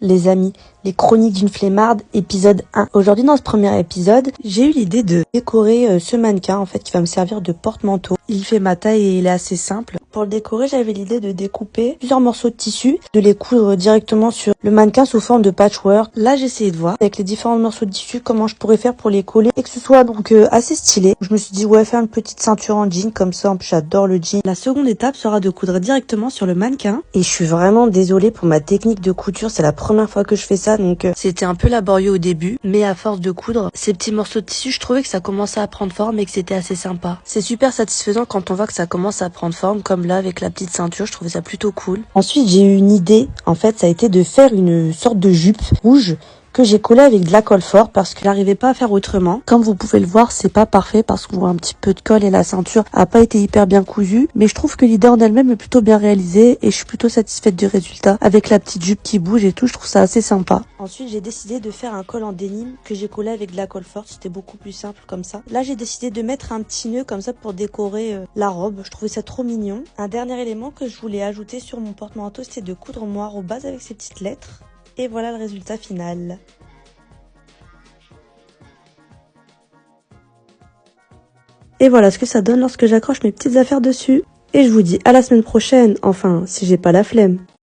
Les amis, les chroniques d'une flemmarde, épisode 1. Aujourd'hui, dans ce premier épisode, j'ai eu l'idée de décorer ce mannequin, en fait, qui va me servir de porte-manteau. Il fait ma taille et il est assez simple. Pour le décorer, j'avais l'idée de découper plusieurs morceaux de tissu, de les coudre directement sur le mannequin sous forme de patchwork. Là, j'ai essayé de voir, avec les différents morceaux de tissu, comment je pourrais faire pour les coller et que ce soit donc assez stylé. Je me suis dit, ouais, faire une petite ceinture en jean, comme ça, en plus, j'adore le jean. La seconde étape sera de coudre directement sur le mannequin. Et je suis vraiment désolée pour ma technique de couture, c'est la première fois que je fais ça, donc c'était un peu laborieux au début, mais à force de coudre ces petits morceaux de tissu, je trouvais que ça commençait à prendre forme et que c'était assez sympa. C'est super satisfaisant quand on voit que ça commence à prendre forme, comme là avec la petite ceinture, je trouvais ça plutôt cool. Ensuite, j'ai eu une idée, en fait, ça a été de faire une sorte de jupe rouge que j'ai collé avec de la colle forte parce que j'arrivais pas à faire autrement. Comme vous pouvez le voir, c'est pas parfait parce qu'on voit un petit peu de colle et la ceinture a pas été hyper bien cousue, mais je trouve que l'idée en elle-même est plutôt bien réalisée et je suis plutôt satisfaite du résultat avec la petite jupe qui bouge et tout, je trouve ça assez sympa. Ensuite, j'ai décidé de faire un col en denim que j'ai collé avec de la colle forte, c'était beaucoup plus simple comme ça. Là, j'ai décidé de mettre un petit nœud comme ça pour décorer la robe, je trouvais ça trop mignon. Un dernier élément que je voulais ajouter sur mon porte-manteau, c'était de coudre mon arrobase avec ces petites lettres. Et voilà le résultat final. Et voilà ce que ça donne lorsque j'accroche mes petites affaires dessus. Et je vous dis à la semaine prochaine, enfin, si j'ai pas la flemme.